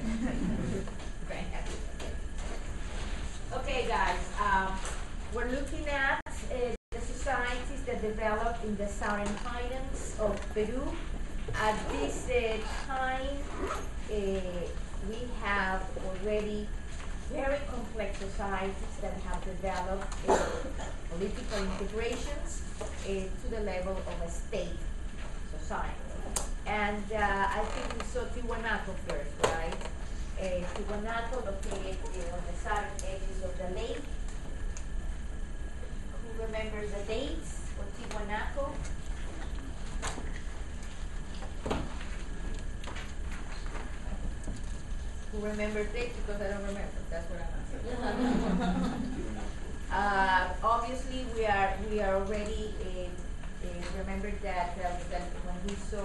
Very happy. Okay, guys, we're looking at the societies that developed in the southern highlands of Peru. At this time, we have already very complex societies that have developed political integrations to the level of a state society. And I think we saw Tiwanaku first, right? Tiwanaku located on the southern edges of the lake. Who remembers the dates for Tiwanaku? Who remembers dates? Because I don't remember. That's what I'm asking. Obviously, we are already remember that when we saw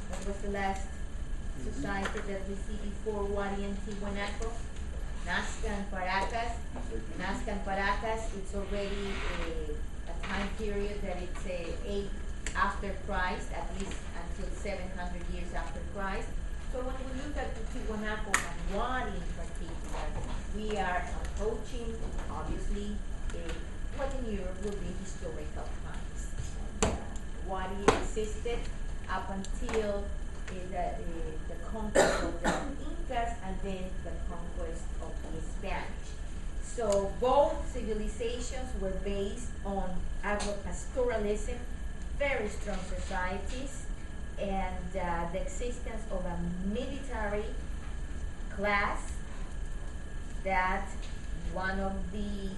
what was the last society that we see before Wadi and Tiwanaku? Nazca and Paracas. Nazca and Paracas, it's already a time period that it's 8 after Christ, at least until 700 years after Christ. So when we look at Tiwanaku and Wadi in particular, we are approaching, obviously, what in Europe will be historical times. Wadi existed up until the conquest of the Incas and then the conquest of the Spanish. So both civilizations were based on agropastoralism, very strong societies, and the existence of a military class that one of the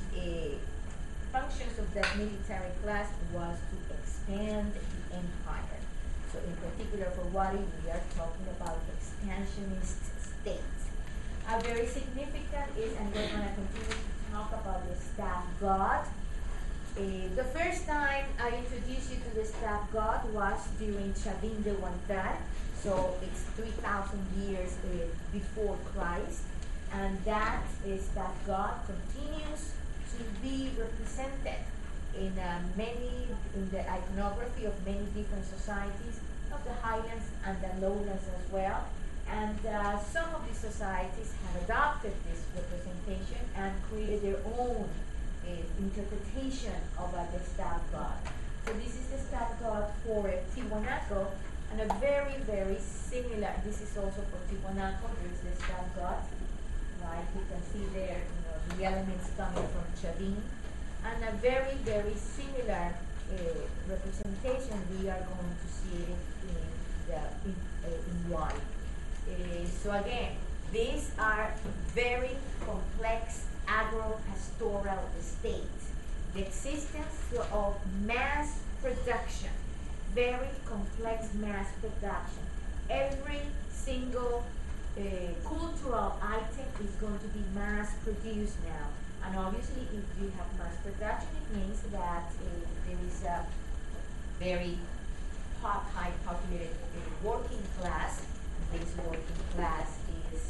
functions of that military class was to expand the empire. So in particular for Wadi, we are talking about expansionist states. Very significant is, and we're going to continue to talk about the staff god. The first time I introduced you to the staff god was during Chavin de Huantar, so it's 3,000 years before Christ, and that staff god continues to be represented in the iconography of many different societies of the highlands and the lowlands as well. And some of these societies have adopted this representation and created their own interpretation of the staff god. So this is the staff god for Tiwanaku, and a very, very similar, this is also for Tiwanaku, there's the staff god, right? You can see there, the elements coming from Chavin, and a very, very similar representation we are going to see in Wadi. So again, these are very complex agro-pastoral estates. The existence of mass production, very complex mass production. Every single cultural item is going to be mass produced now. And obviously, if you have mass production, it means that there is a very high populated working class. This working class is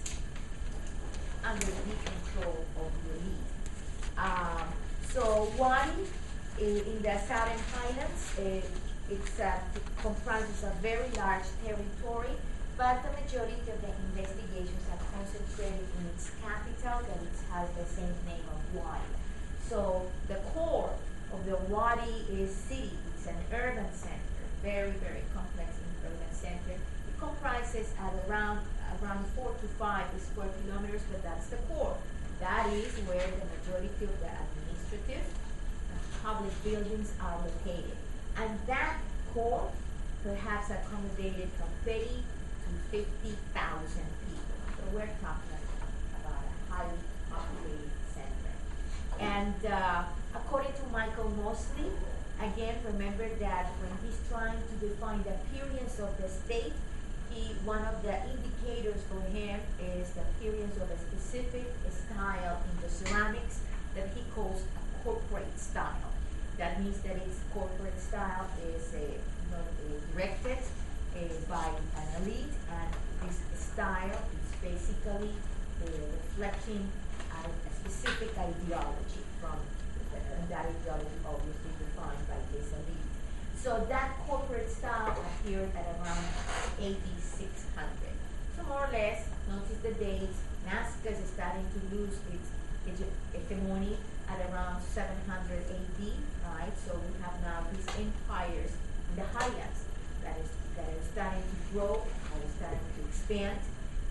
under the control of the elite. So Wadi in the southern highlands, it comprises a very large territory, but the majority of the investigations are concentrated in its capital, that it has the same name of Wadi. So the core of the Wadi city, it's an urban center, very, very complex urban center. It comprises at around 4 to 5 square kilometers, but that's the core. That is where the majority of the administrative and public buildings are located. And that core perhaps accommodated from 30 to 50,000 people. So we're talking about a highly populated center. And according to Michael Mosley, again, remember that when he's trying to define the appearance of the state, one of the indicators for him is the appearance of a specific style in the ceramics that he calls a corporate style. That means that its corporate style is directed by an elite, and this style is basically reflecting a specific ideology from that ideology obviously defined by this elite. So that corporate style appeared at around AD 600. So more or less, notice the dates. Nazca is starting to lose its hegemony at around 700 AD, right? So we have now these empires in the highlands that are starting to grow, that are starting to expand,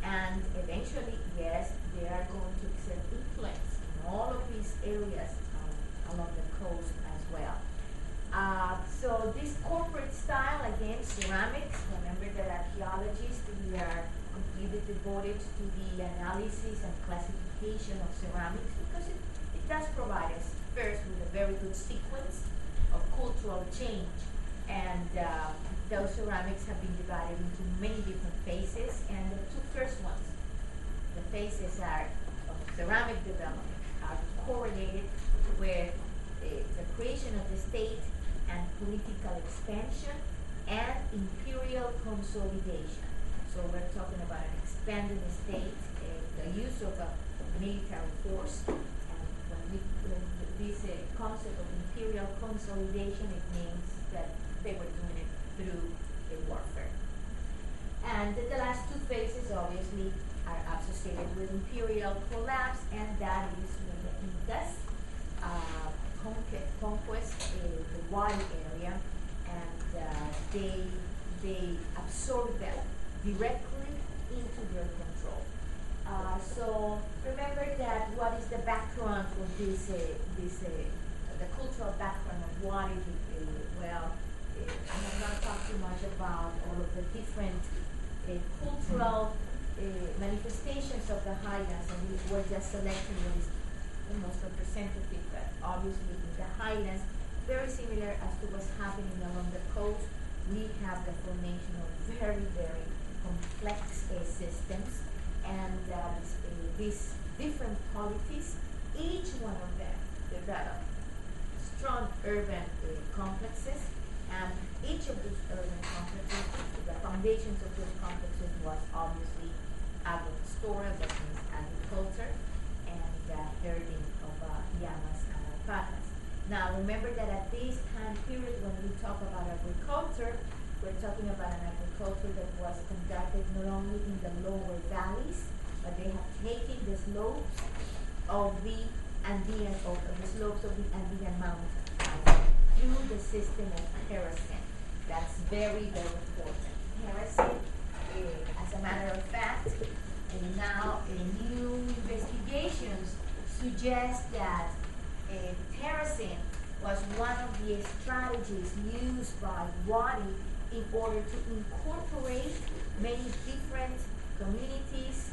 and eventually, yes, they are going to exert influence in all of these areas along the coast as well. So this corporate style, again, ceramics, remember that archaeologists, we are completely devoted to the analysis and classification of ceramics because it does provide us first with a very good sequence of cultural change. And those ceramics have been divided into many different phases, and the two first ones, the phases are of ceramic development, are correlated with the creation of the state and political expansion and imperial consolidation. So we're talking about an expanded state, the use of a military force, and when this concept of imperial consolidation, it means that they were doing it through a warfare. And the last two phases obviously are associated with imperial collapse, and that is when the Incas conquest the Wadi area, and they absorb them directly into their control. So remember that what is the background for this, the cultural background of Wadi? Well, I'm not going to talk too much about all of the different cultural manifestations of the highlands, and we're just selecting what is the most representative, but obviously in the highlands, very similar as to what's happening along the coast. We have the formation of very, very complex systems, and these different polities, each one of them develop strong urban complexes, and each of these urban complexes, the foundations of those complexes was obviously agropastoral, that means agriculture, and herding of llamas and alpacas. Now remember that at this time period when we talk about agriculture, we're talking about an agriculture that was conducted not only in the lower valleys, but they have taken the slopes of the Andean, mountains through the system of terracing. That's very, very important. Terracing, as a matter of fact, and now new investigations suggest that terracing was one of the strategies used by Wadi in order to incorporate many different communities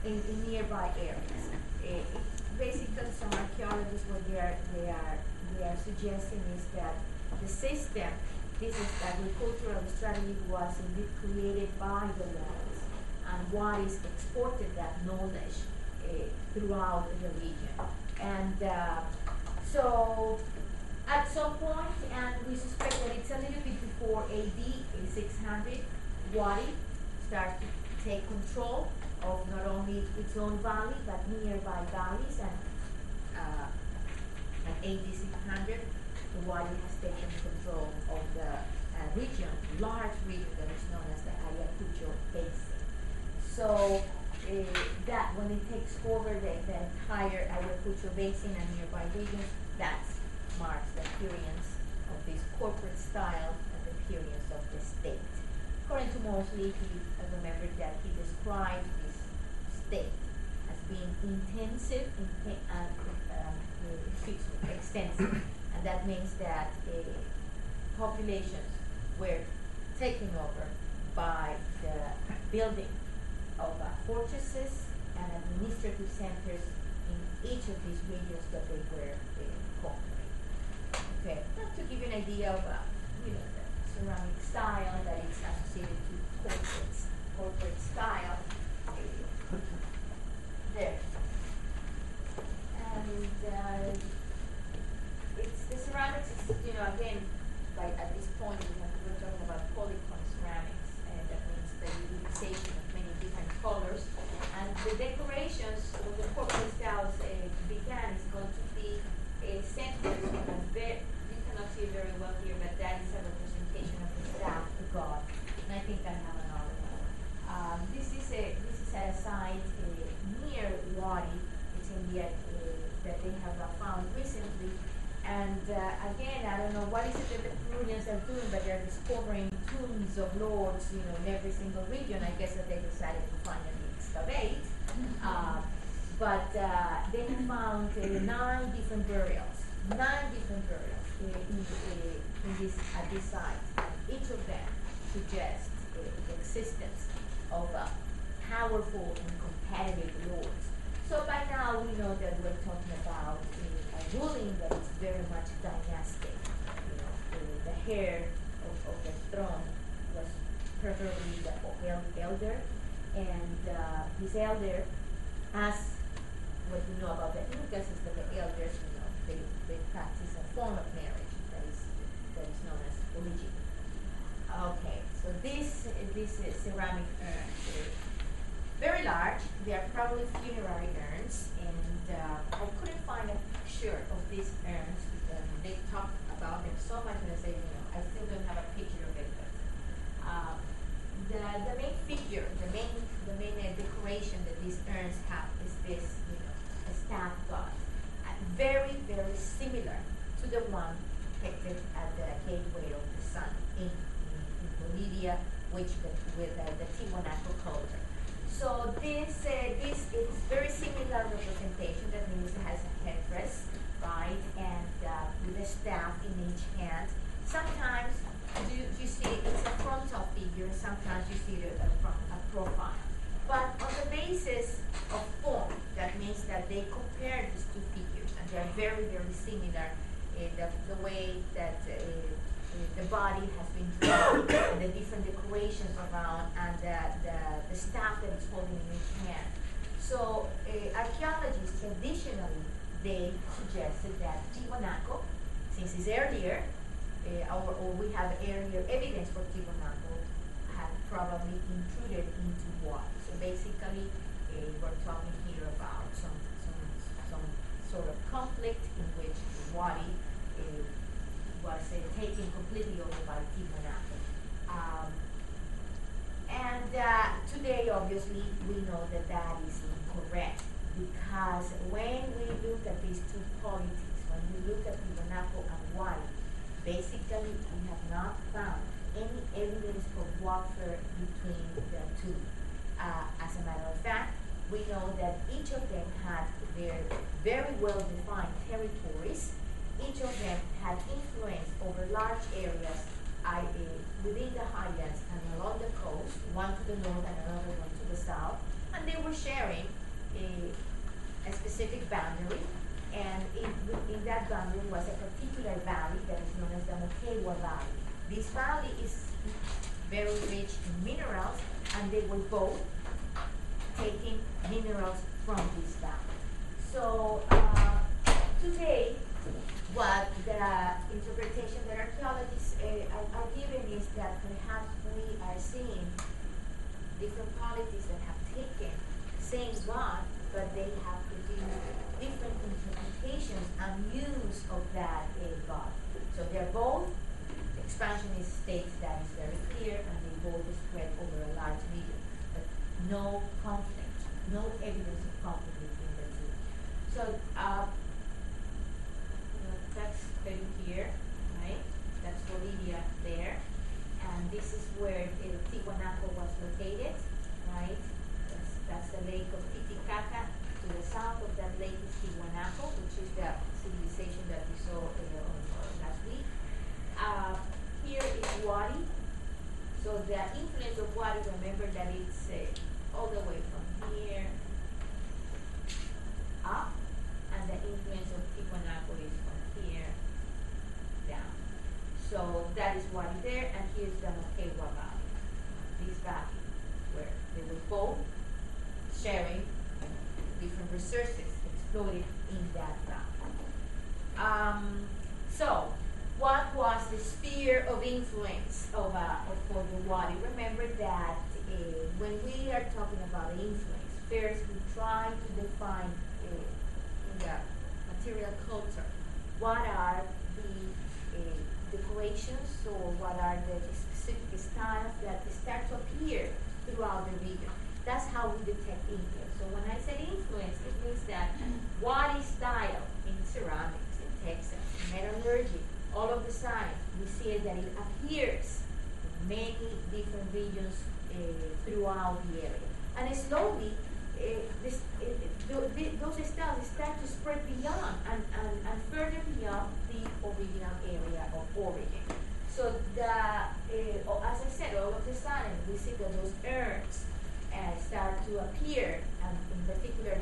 in nearby areas. Basically, some archaeologists, what they are suggesting is that the system, this is agricultural strategy, was indeed created by the Wadis, and Wadis exported that knowledge throughout the region. And so at some point, and we suspect that it's a little bit before AD 600, Wadi starts to take control of not only its own valley, but nearby valleys, and at AD 600, the Wadi has taken control of the large region that is known as the Ayacucho Basin. So that when it takes over the entire Ayacucho Basin and nearby regions, that marks the appearance of this corporate style and the appearance of the state. According to Mosley, he remembered that he described this state as being intensive and extensive, and that means that populations were taken over by the building of fortresses and administrative centers in each of these regions that they were conquering. Okay, now to give you an idea of the ceramic style that is associated to corporate style. There. And it's the ceramics is, again, at this point we're talking about polychrome ceramics, and that means the utilization of many different colors. And the decorations of the corporate styles began is going to be centered on you cannot see it very well here, but that is a representation of the what is it that the Peruvians are doing? But they're discovering tombs of lords, you know, in every single region. I guess that they decided to finally excavate. They have found 9 different burials. 9 different burials at this site. Each of them suggests the existence of powerful and competitive lords. So by now we know that we're talking about a ruling that is very much dynastic. You know, the heir of the throne was preferably the elder, and his elder, as what we know about the Incas is that the elders, you know, they practice a form of marriage that is known as polygyny. Okay, so this ceramic urns, very large. They are probably funerary urns, and I couldn't find a picture of these urns because they talk about them so much, and I say, you know, I still don't have a picture of it. But the main figure, the main decoration that these urns have is this, you know, a staff god, very very similar to the one depicted at the gateway of the sun in Bolivia, with the Tiwanaku culture. So this is very similar representation. That means it has a headdress, right, and with a staff in each hand. Sometimes you see it's a frontal figure. Sometimes you see it from a profile. But on the basis of form, that means that they compare these 2 figures, and they are very very similar in the way that the body has been drawn, and the different decorations around, and the staff that is holding in each hand. So archaeologists traditionally, they suggested that Tiwanaku, since it's earlier, or we have earlier evidence for Tiwanaku, had probably intruded into what. So basically, we're talking here about some sort of conflict in which the Wadi was taken completely over by Tiwanaku. Today, obviously, we know that that is incorrect, because when we look at these 2 polities, when we look at Tiwanaku and Wadi, basically we have not found any evidence of warfare between the 2. As a matter of fact, we know that each of them had their very well-defined territories. Each of them had influence over large areas within the highlands and along the coast, one to the north and another one to the south, and they were sharing a specific boundary, and in that boundary was a particular valley that is known as the Moquegua Valley. This valley is very rich in minerals, and they were both taking minerals from this valley. So today, what the interpretation that archaeologists are giving is that perhaps we are seeing different polities that have taken the same God, but they have produced different interpretations and use of that God. So they're both expansionist states, that is very clear, and they both spread over a large region, but no conflict, no evidence of conflict between the 2. So that's Peru here, right? That's Bolivia there, and this is where Tiwanaku was located, right? That's the lake of Titicaca. To the south of that lake is Tiwanaku, which is the civilization that we saw last week. Here is Wadi. So the influence of Wadi, remember that it's all the way from here up, and the influence of Tiwanaku is from here down. So that is Wadi there, and here's the Moquegua Valley, this valley, where they were both sharing different resources exploited in that valley. So, what was the sphere of influence for the Wadi? Remember that when we are talking about influence, first we try to define in the material culture what are the decorations, or what are the specific styles that start to appear throughout the region. That's how we detect influence. So when I say influence, it means that Wadi style in ceramics, in textiles, metallurgy, all of the sudden, we see that it appears in many different regions throughout the area. And slowly, those styles start to spread beyond and further beyond the original area of origin. So as I said, all of a sudden we see that those urns start to appear, and in particular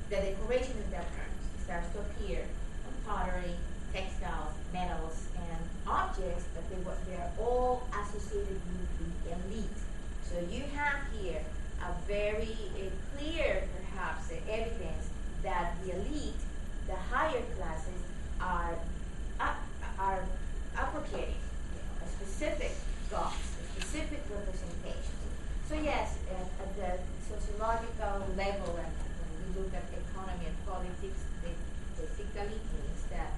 the decoration of that urns starts to appear on pottery, textiles, metals, and objects that they are all associated with the elite. So you have here a very clear, perhaps, evidence that the elite, the higher classes, are appropriating a specific gods, a specific representation. So yes, at the sociological level, and when we look at economy and politics, it basically means that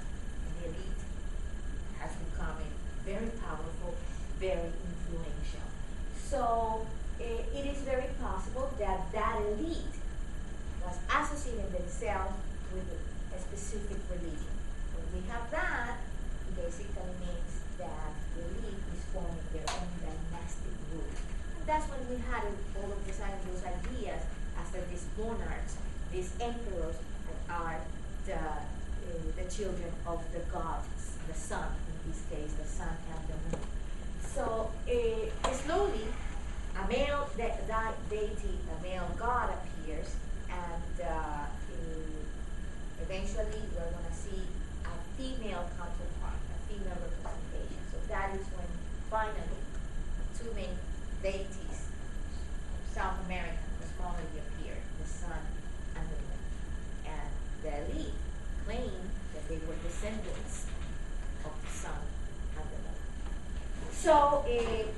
the elite has become very powerful, very influential. So it is very possible that that elite was associating themselves with a specific religion. When we have that, it basically means that the elite is forming their own dynastic rule. And that's when we had all of the time those ideas as that these monarchs, these emperors are the children of the gods, the sun, in this case, the sun and the moon. So slowly, a male deity, a male god appears, and eventually we're going to see a female counterpart, a female representation. So that is when finally two main deities of South America cosmology appear, the sun and the moon. And the elite claim that they were descendants of the sun and the moon. So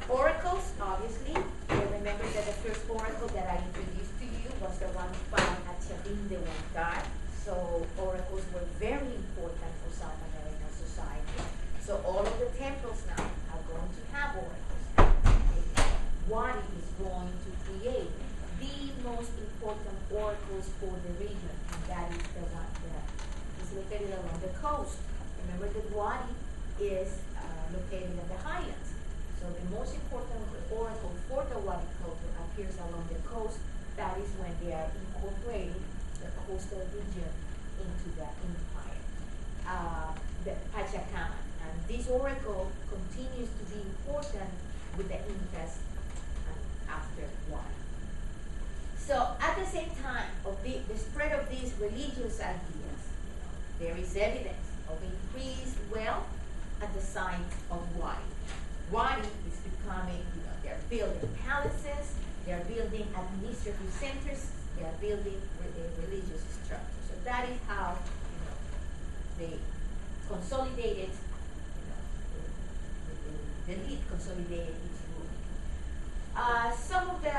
oracles, obviously, remember that the first oracle that I introduced to you was the one found at Chabin de Huancar. So oracles were very important for South American society. So all of the temples now are going to have oracles. Wadi is going to create the most important oracles for the region, and that is the one that is located along the coast. Remember that Wadi is located in the highlands. So the most important oracle for the Wadi culture appears along the coast. That is when they are incorporating the coastal region into the empire, the Pachacamac. And this oracle continues to be important with the Incas after Wadi. So at the same time of the spread of these religious ideas, there is evidence of increased wealth at the site of Wadi. Wadi is becoming, they're building palaces, they're building administrative centers, they're building religious structures. So that is how, they consolidated, the elite consolidated its ruling. Some of the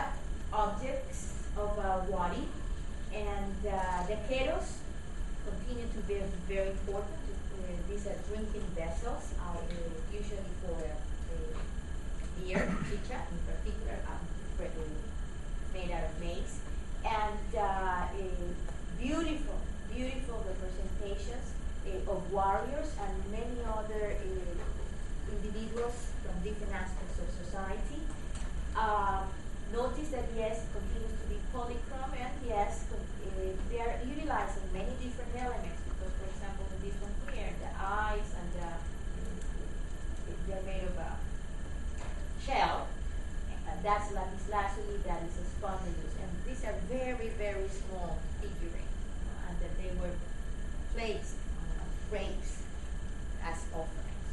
objects of Wadi and the keros continue to be very important. These are drinking vessels, usually for beer, chicha in particular, made out of maize, and beautiful representations of warriors and many other individuals from different aspects of society. Notice that yes, it continues to be polychrome, and yes, they are utilizing many different elements because, for example, in this one here, the eyes and they're made of a shell, and that's lapis lazuli, that is a sponge, and these are very small figurines, and that they were placed on grapes as offerings.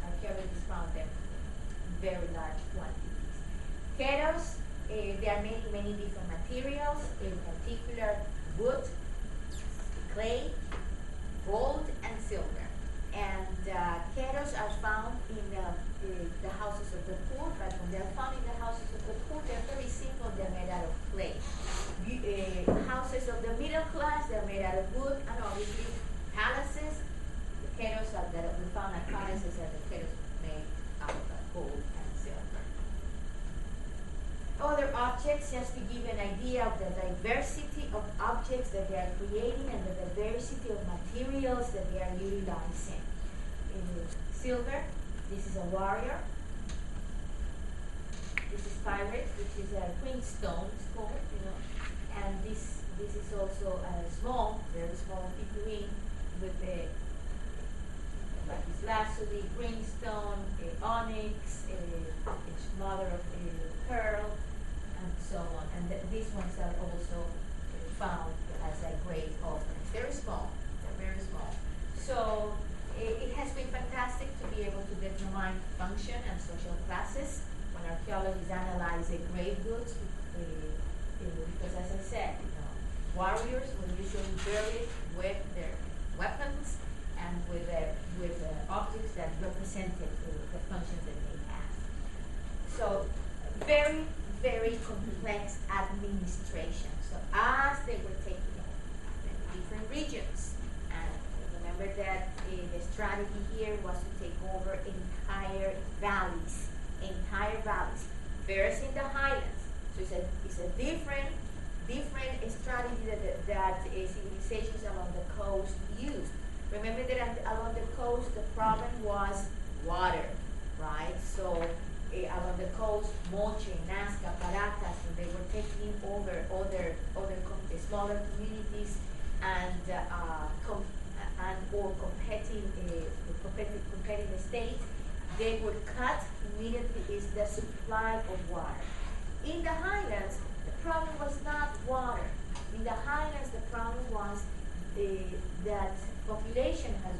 Archaeologists found them in very large quantities. Keros, they are made in many different materials, in particular wood, clay, gold, and silver. And keros are found in the houses of the poor, but when they're found in the houses of the poor, they're very simple, they're made out of clay. Houses of the middle class, they're made out of wood, and obviously palaces, the keros that we found at palaces are the keros made out of gold and silver. Other objects, just to give you an idea of the diversity of objects that they are creating and the diversity of materials that they are utilizing. silver. This is a warrior. This is pirate, which is a greenstone, it's called, and this is also a small, very small figurine with a like this lazuli, greenstone, onyx, mother of pearl, and so on. And these ones are also found as a grave offerings. They're small. They're very small. So it has been fantastic to be able to determine function and social classes when archaeologists analyze grave goods, because as I said, warriors were usually buried with their weapons and with objects that represented the functions that they had. So very, very complex administration. So as they were taking over different regions, and remember that the strategy here was to take over entire valleys. First in the highlands. So it's a different strategy that civilizations along the coast used. Remember that along the coast the problem was water, right? So along the coast, Moche, Nazca, Paracas, and they were taking over other smaller communities and or competing states. They would cut immediately is the supply of water. In the highlands, the problem was not water. In the highlands, the problem was that population has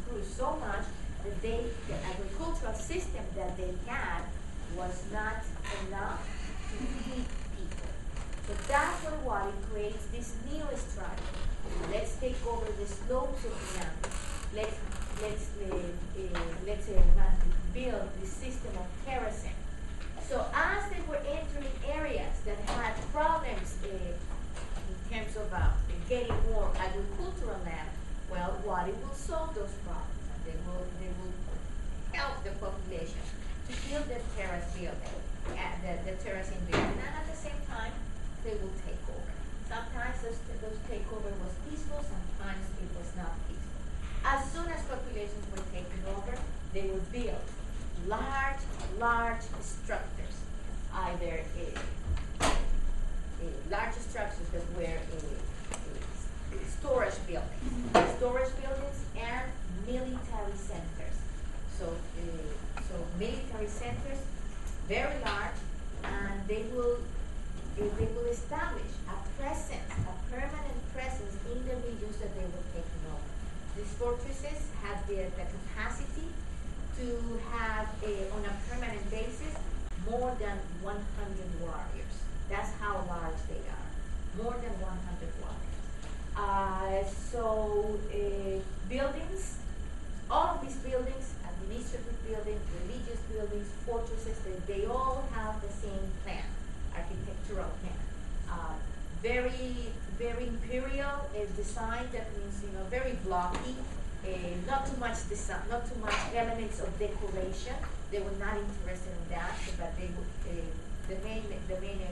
grew so much that the agricultural system that they had was not enough to feed people. So that's why it creates this new strategy. Let's take over the slopes of the Andes. Let's build this system of terracing. So as they were entering areas that had problems in terms of getting more agricultural land, well, water will solve those problems, and they will help the population to build the terrace building, the terracing building, and at the same time, they will take over. Sometimes those takeover was peaceful, sometimes it was not peaceful. As soon as populations were taken over, they would build large structures, either large structures that were storage buildings and military centers. So military centers, very large, and they will establish a permanent presence in the regions that they were taking over. These fortresses had the capacity to have, on a permanent basis, more than 100 warriors. That's how large they are. More than 100 warriors. Buildings, all of these buildings, administrative buildings, religious buildings, fortresses, they all have the same plan, architectural plan. Very imperial design. That means very blocky. Not too much design, not too much elements of decoration. They were not interested in that, but they would. The main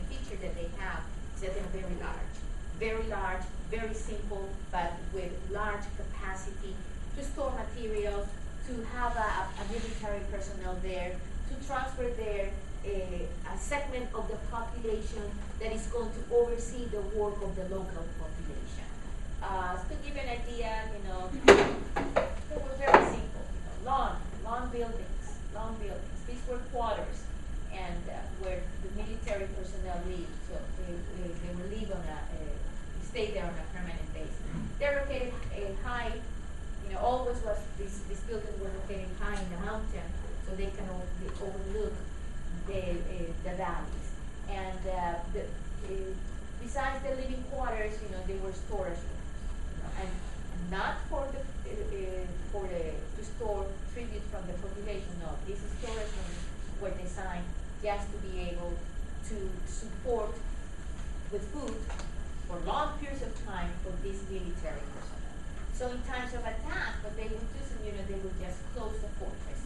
feature that they have is that they're very large, very simple, but with large capacity to store materials, to have a military personnel there, to transfer there a segment of the population that is going to oversee the work of the local population. To give you an idea, they were very simple. Lawn buildings. These were quarters, and where the military personnel live. So they will live stay there on a permanent basis. They're located high. Always was these buildings were located high in the mountain, so they can overlook the valleys. And besides the living quarters, they were storage rooms, and not to store tribute from the population. No, these storage rooms were designed just to be able to support with food for long periods of time for this military personnel. So in times of attack, what they would do is, they would just close the fortress,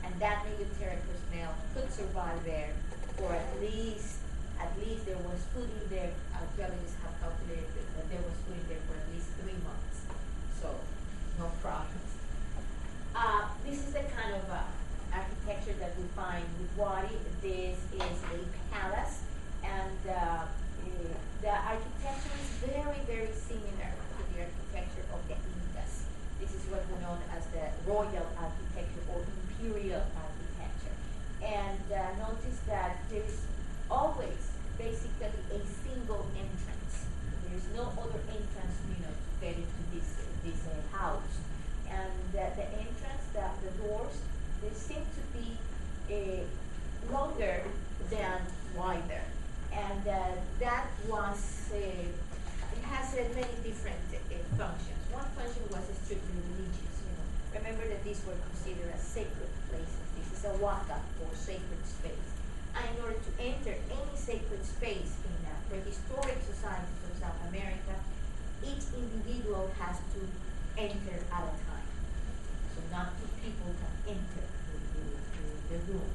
and that military personnel could survive there for at least there was food in there. Archaeologists have calculated that there was food in there for at least 3 months. So no problems. this is the kind of architecture that we find with Wadi. This is a palace, and the architecture is very, very similar to the architecture of the Incas. This is what we know as the royal architecture or imperial architecture. And notice that there is always basically a single entrance. There is no other entrance, to get into this house. And the entrance, the doors, they seem to be longer than wider. And that was, it has many different functions. One function was strictly religious. Remember that these were considered as sacred places. This is a waka, or sacred space. And in order to enter any sacred space in prehistoric societies of South America, each individual has to enter at a time. So not two people can enter the room.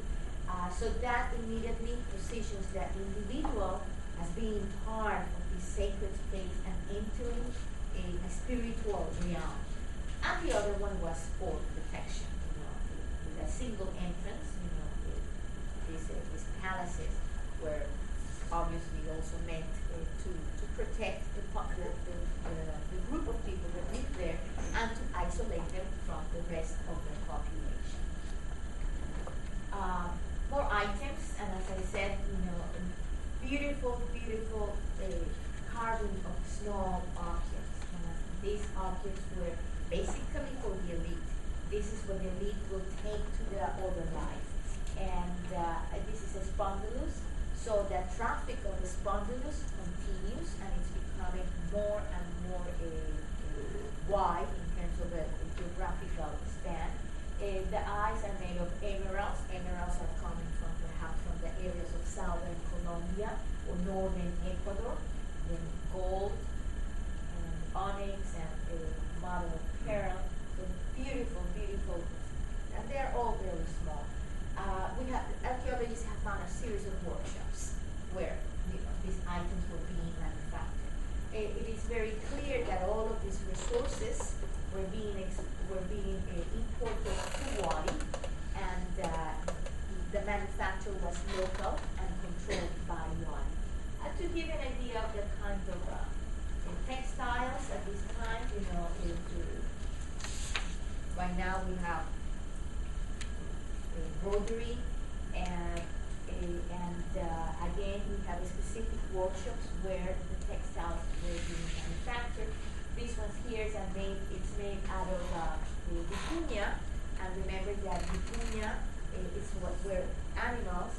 So that immediately positions the individual as being part of this sacred space and entering a spiritual realm. And the other one was for protection, with a single entrance. These palaces were obviously also meant to protect the group of people that live there and to isolate them from the rest of the population. More items, and as I said, beautiful, beautiful carving of small objects. These objects were basically for the elite. This is what the elite will take to their other life. And this is a spondylus, so the traffic of the spondylus continues, and it's becoming more and more wide in terms of a geographical span. The eyes are made of emeralds. Emeralds are coming perhaps from the areas of southern Colombia or northern Ecuador. Then gold, and onyx, and mother of pearl. So beautiful, beautiful, and they're all very small. Archaeologists have found a series of workshops where these items were being manufactured. It is very clear that all of these resources were being imported to Wadi, and the manufacture was local and controlled by Wadi. To give an idea of the kind of textiles at this time, right now we have embroidery, and again we have specific workshops where the textiles were being manufactured. This one here is made out of vicuña, and remember that vicuña were animals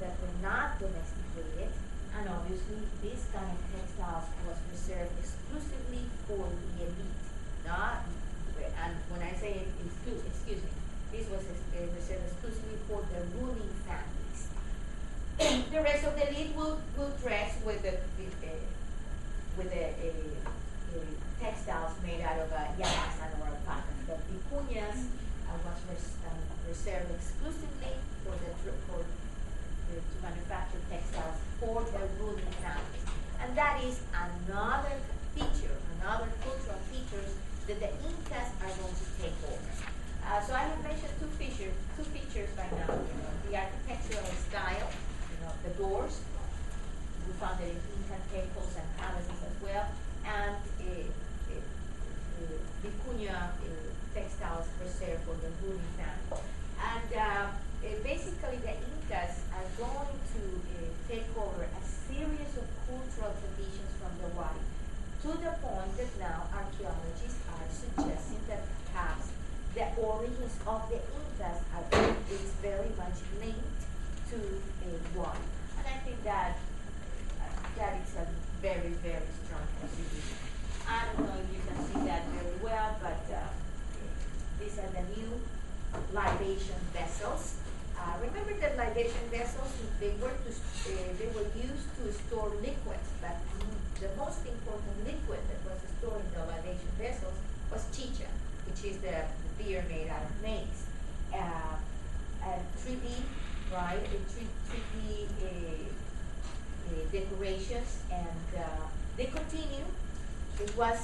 that were not domesticated, and obviously this kind of textiles was reserved exclusively for the elite. And when I say excuse me, this was reserved exclusively for the ruling families. The rest of the elite will dress with the textiles made out of llamas and or alpacas. The vicuñas was reserved exclusively to manufacture textiles for the ruling families. And that is another cultural features that the Incas are going to take over. So I have mentioned two features by now. The architectural style, the doors. We found it in Incan temples and palaces as well, and vicuña textiles reserved for the ruling family. And basically, the Incas are going to take over a series of cultural traditions from the Wadi, to the point that now archaeologists are suggesting that perhaps the origins of the Incas is very much linked to Wadi. And I think that is a very, very strong possibility. I don't know if you can see that very well, but these are the new libation vessels. Remember that libation vessels, they were used to store liquids, but the most important liquid that was stored in the libation vessels was chicha, which is the beer made out of maize. 3D, right? 3D decorations, and they continue. It was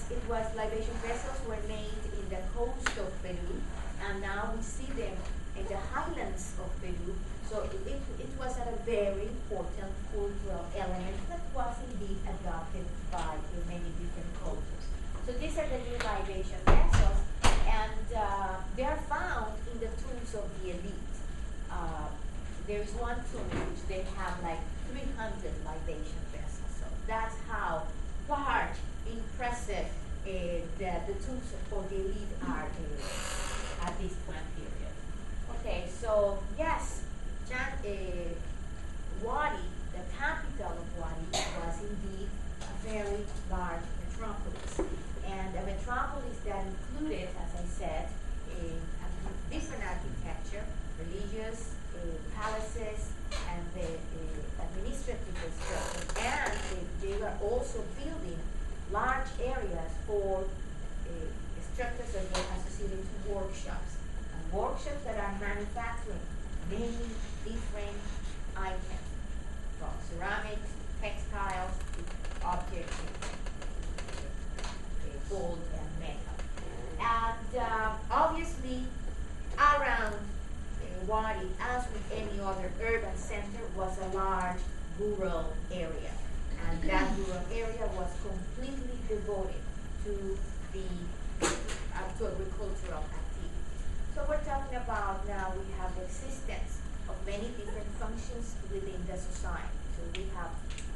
libation vessels were made in the coast of Peru, and now we see them in the highlands of Peru. So it was a very important cultural element that was indeed adopted by many different cultures. So these are the new libation vessels, and they are found in the tombs of the elite. There is one tomb in which they have like 300 libation vessels. So that's how large, impressive the tombs for the elite are at this time period. Okay, so yes, Wadi, the capital of Wadi, was indeed a very large metropolis. And a metropolis that included, as I said, a different architecture, religious, palaces, and the administrative structure. And they were also building large areas for structures that were associated to workshops. And workshops that are manufacturing many different items, from ceramics, textiles, objects, gold and metal. And obviously, around Wadi, as with any other urban center, was a large rural area. And that rural area was completely devoted to agricultural activity. So we're talking about now we have the existence of many different functions within the society. So we have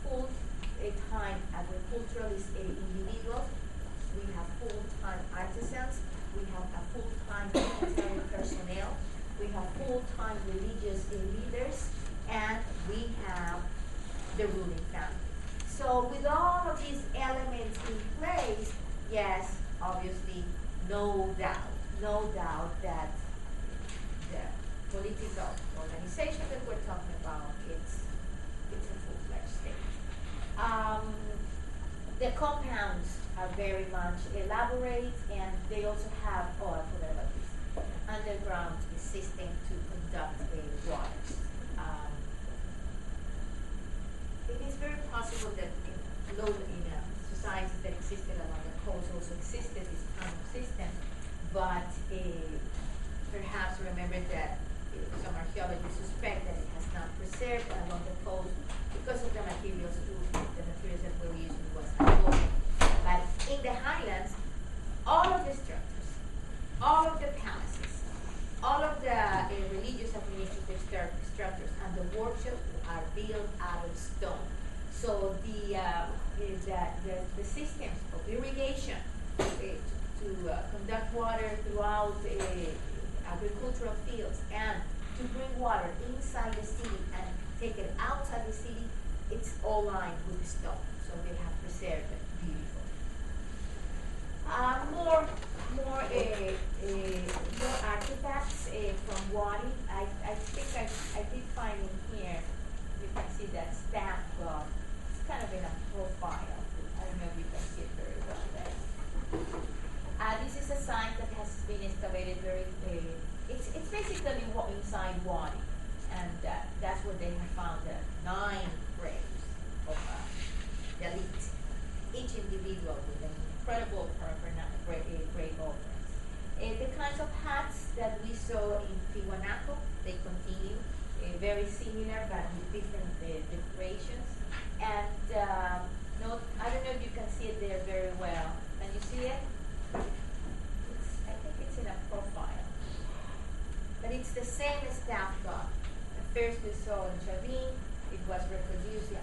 full-time agriculturalist individuals, we have full-time artisans, we have a full-time military personnel, we have full-time religious leaders, and we have the ruling family. So with all of these elements in place, yes, obviously, no doubt that the political organization that we're talking about, it's a full-fledged state. The compounds are very much elaborate, and they also have, I forgot about this, underground system to conduct waters. It is very possible that in societies that existed along the coast also existed this kind of system, but perhaps remember that some archaeologists suspect that it has not preserved along the coast because of the materials that were used was unloaded. But in the highlands, all of the structures, all of the palaces, all of the religious administrative structures and the workshops are built out of stone. So the systems of irrigation to conduct water throughout agricultural fields and to bring water inside the city and take it outside the city, it's all lined with stone. So they have preserved it beautifully. More artifacts from Wadi. I think I did find in here. You can see that staff cloth. It's kind of in a profile. I don't know if you can see it very well there. This is a site that has been excavated it's basically inside Wadi, and that's where they have found 9 graves of the elite, each individual with an incredible grave offerings. The kinds of hats that we saw in Tiwanaku, they continue, very similar but with different decorations. And I don't know if you can see it there very well. Can you see it? I think it's in a profile. But it's the same staff cloth. At first we saw in Chavin, it was reproduced in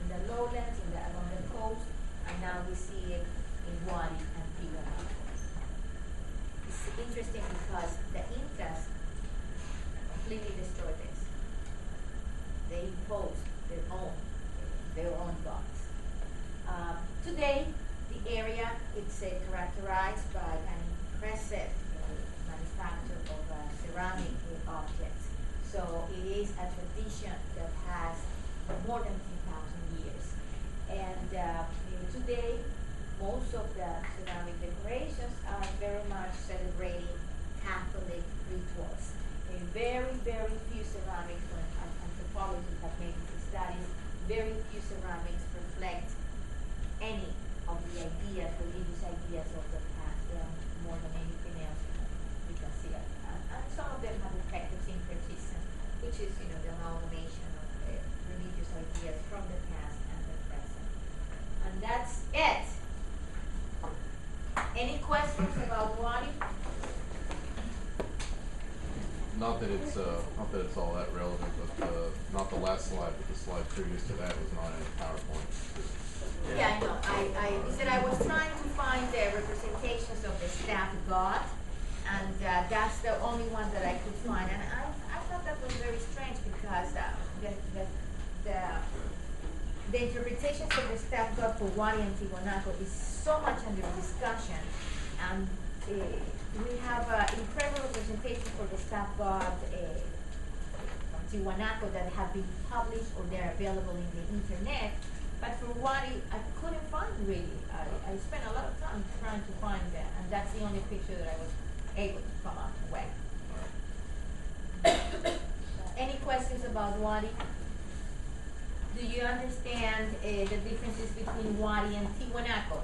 the lowlands, along the coast, and now we see it in Wadi and Tiwanaku. It's interesting because the Incas completely destroyed this. They imposed their own gods. Today, the area it's characterized by an impressive manufacture of ceramic objects. So it is a tradition that has more than 3,000 years. And today, most of the ceramic decorations are very much celebrating Catholic rituals. Very, very few ceramics, when anthropologists have made these studies, very few ceramics reflect any of the ideas, religious ideas of the past, more than anything else you can see at and some of them have effective syncretism, which is, you know, the amalgamation of religious ideas from the past and the present. And that's it. Any questions about Wadi? Not that it's all that relevant, but not the last slide, but the slide previous to that was not in PowerPoint. Yeah, I know. I said I was trying to find the representations of the staff god, and that's the only one that I could find. And I thought that was very strange because the interpretations of the staff god for Wadi and Tiwanaku is so much under discussion, and we have incredible representation for the staff god from Tiwanaku that have been published or they're available in the internet. But for Wadi, I couldn't find really. I spent a lot of time trying to find that, and that's the only picture that I was able to come up with. Any questions about Wadi? Do you understand the differences between Wadi and Tiwanaku?